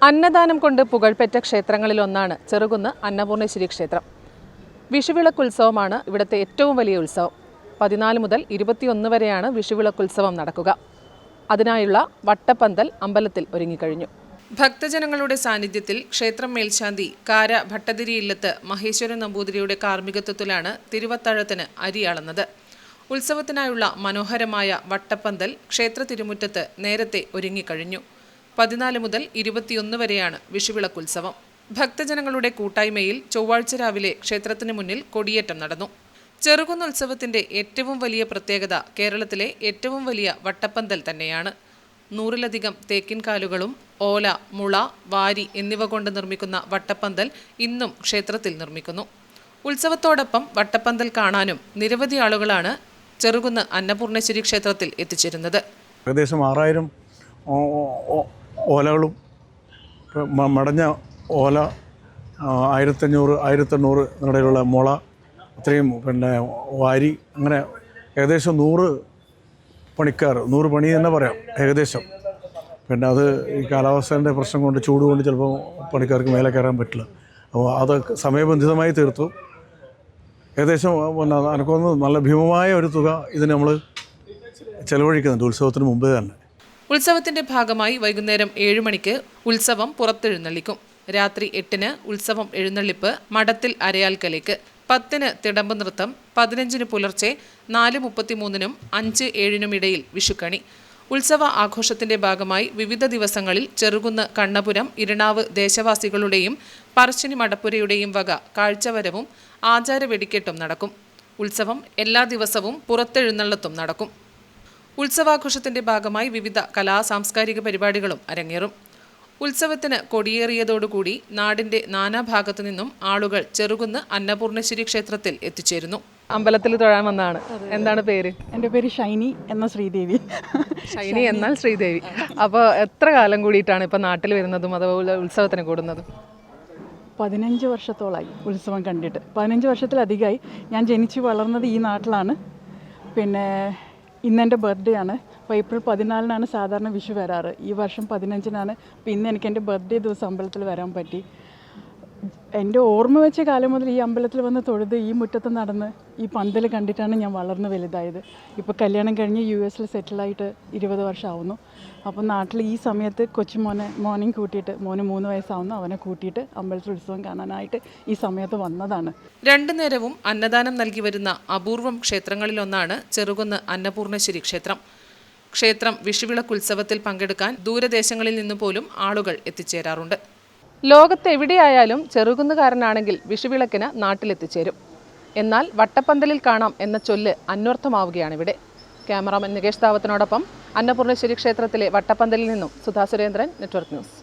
അന്നദാനം കൊണ്ട് പുകഴ്പെറ്റ ക്ഷേത്രങ്ങളിലൊന്നാണ് ചെറുകുന്ന് അന്നപൂർണേശ്വരി ക്ഷേത്രം. വിഷുവിളക്കുത്സവമാണ് ഇവിടുത്തെ ഏറ്റവും വലിയ ഉത്സവം. 14 മുതൽ 21 വരെയാണ് വിഷുവിളക്കുത്സവം നടക്കുക. അതിനായുള്ള വട്ടപ്പന്തൽ അമ്പലത്തിൽ ഒരുങ്ങിക്കഴിഞ്ഞു. ഭക്തജനങ്ങളുടെ സാന്നിധ്യത്തിൽ ക്ഷേത്രം മേൽശാന്തി കാര ഭട്ടതിരി ഇല്ലത്ത് മഹേശ്വരൻ നമ്പൂതിരിയുടെ കാർമ്മികത്വത്തിലാണ് തിരുവത്താഴത്തിന് അരി അളന്നത്. ഉത്സവത്തിനായുള്ള മനോഹരമായ വട്ടപ്പന്തൽ ക്ഷേത്ര തിരുമുറ്റത്ത് നേരത്തെ ഒരുങ്ങിക്കഴിഞ്ഞു. 14 മുതൽ 21 വരെയാണ് വിഷുവിളക്കുത്സവം. ഭക്തജനങ്ങളുടെ കൂട്ടായ്മയിൽ ചൊവ്വാഴ്ച രാവിലെ ക്ഷേത്രത്തിന് മുന്നിൽ കൊടിയേറ്റം നടന്നു. ചെറുകുന്ന് ഉത്സവത്തിന്റെ ഏറ്റവും വലിയ പ്രത്യേകത കേരളത്തിലെ ഏറ്റവും വലിയ വട്ടപ്പന്തൽ തന്നെയാണ്. 100-ലധികം തേക്കിൻകാലുകളും ഓല, മുള, വാരി എന്നിവ കൊണ്ട് നിർമ്മിക്കുന്ന വട്ടപ്പന്തൽ ഇന്നും ക്ഷേത്രത്തിൽ നിർമ്മിക്കുന്നു. ഉത്സവത്തോടൊപ്പം വട്ടപ്പന്തൽ കാണാനും നിരവധി ആളുകളാണ് ചെറുകുന്ന് അന്നപൂർണേശ്വരി ക്ഷേത്രത്തിൽ എത്തിച്ചേരുന്നത്. ഏകദേശം 6000 ഓലകളും മടഞ്ഞ ഓല 1500-1800 നിടയിലുള്ള മുള അത്രയും വാരി അങ്ങനെ ഏകദേശം 100 പണിക്കാർ 100 പണി തന്നെ പറയാം ഏകദേശം. അത് ഈ കാലാവസ്ഥേൻ്റെ പ്രശ്നം കൊണ്ട് ചൂട് കൊണ്ട് ചിലപ്പോൾ പണിക്കാർക്ക് മേലെ കയറാൻ പറ്റില്ല. അപ്പോൾ അത് സമയബന്ധിതമായി തീർത്തു. ഏകദേശം എനിക്കൊന്ന് നല്ല ഭീമമായ ഒരു തുക ഇതിന് നമ്മൾ ചെലവഴിക്കുന്നുണ്ട് ഉത്സവത്തിന് മുമ്പ് തന്നെ. ഉത്സവത്തിന്റെ ഭാഗമായി വൈകുന്നേരം 7 മണിക്ക് ഉത്സവം പുറത്തെഴുന്നള്ളിക്കും. രാത്രി 8-ന് ഉത്സവം എഴുന്നള്ളിപ്പ് മഠത്തിൽ അരയാൽക്കലേക്ക്, 10-ന് തിടമ്പ് നൃത്തം, 15-ന് പുലർച്ചെ 4:33-നും 5-7-നും ഇടയിൽ വിഷുക്കണി. ഉത്സവ ആഘോഷത്തിന്റെ ഭാഗമായി വിവിധ ദിവസങ്ങളിൽ ചെറുകുന്ന് കണ്ണപുരം ഇരണാവ് ദേശവാസികളുടെയും പറശ്ശിനി മടപ്പുരയുടെയും വക കാഴ്ചവരവും ആചാര വെടിക്കെട്ടും നടക്കും. ഉത്സവം എല്ലാ ദിവസവും പുറത്തെഴുന്നള്ളത്തും നടക്കും. ഉത്സവാഘോഷത്തിന്റെ ഭാഗമായി വിവിധ സാംസ്കാരിക പരിപാടികളും അരങ്ങേറും. ഉത്സവത്തിന് കൊടിയേറിയതോടുകൂടി നാടിന്റെ നാനാഭാഗത്തു നിന്നും ആളുകൾ ചെറുകുന്ന് അന്നപൂർണേശ്വരി ക്ഷേത്രത്തിൽ എത്തിച്ചേരുന്നു. അമ്പലത്തിൽ തൊഴാൻ വന്നതാണ്. എന്താണ് പേര്? എൻ്റെ പേര് ഷൈനി എന്ന ശ്രീദേവി. ഷൈനി എന്നാൽ ശ്രീദേവി. അപ്പോൾ എത്ര കാലം കൂടിയിട്ടാണ് ഇപ്പോൾ നാട്ടിൽ വരുന്നതും അതുപോലെ ഉത്സവത്തിന് കൂടുന്നതും? 15 വർഷത്തോളമായി ഉത്സവം കണ്ടിട്ട്. 15 വർഷത്തിലധികമായി. ഞാൻ ജനിച്ചു വളർന്നത് ഈ നാട്ടിലാണ്. ഇന്നെൻ്റെ ബർത്ത്ഡേ ആണ്. അപ്പോൾ ഏപ്രിൽ 14-നാണ് സാധാരണ വിഷു വരാറ്. ഈ വർഷം 15-നാണ്. അപ്പോൾ ഇന്ന് എനിക്ക് എൻ്റെ ബർത്ത്ഡേ ദിവസം അമ്പലത്തിൽ വരാൻ പറ്റി. എൻ്റെ ഓർമ്മ വെച്ച കാലം മുതൽ ഈ അമ്പലത്തിൽ വന്ന് തൊഴുത് ഈ മുറ്റത്ത് നടന്ന് ഈ പന്തൽ കണ്ടിട്ടാണ് ഞാൻ വളർന്ന് വലുതായത്. ഇപ്പോൾ കല്യാണം കഴിഞ്ഞ് US സെറ്റിലായിട്ട് 20 വർഷം ആവുന്നു. അപ്പോൾ നാട്ടിൽ ഈ സമയത്ത് മോനെയും കൂട്ടിയിട്ട്, മോന് 3 വയസ്സാവുന്നു, അവനെ കൂട്ടിയിട്ട് അമ്പലത്തിൽ ഉത്സവം കാണാനായിട്ട് ഈ സമയത്ത് വന്നതാണ്. 2 നേരവും അന്നദാനം നൽകി വരുന്ന അപൂർവം ക്ഷേത്രങ്ങളിലൊന്നാണ് ചെറുകുന്ന് അന്നപൂർണേശ്വരി ക്ഷേത്രം. ക്ഷേത്രം വിഷുവിളക്കുത്സവത്തിൽ പങ്കെടുക്കാൻ ദൂരദേശങ്ങളിൽ നിന്നു പോലും ആളുകൾ എത്തിച്ചേരാറുണ്ട്. ലോകത്തെവിടെയായാലും ചെറുകുന്നുകാരനാണെങ്കിൽ വിഷുവിളക്കിന് നാട്ടിലെത്തിച്ചേരും. എന്നാൽ വട്ടപ്പന്തലിൽ കാണാം എന്ന ചൊല്ല് അന്വർത്ഥമാവുകയാണിവിടെ. ക്യാമറാമാൻ നികേഷ് ദാവത്തിനോടൊപ്പം അന്നപൂർണേശ്വരി ക്ഷേത്രത്തിലെ വട്ടപ്പന്തലിൽ നിന്നും സുധാ സുരേന്ദ്രൻ, നെറ്റ്വർക്ക് ന്യൂസ്.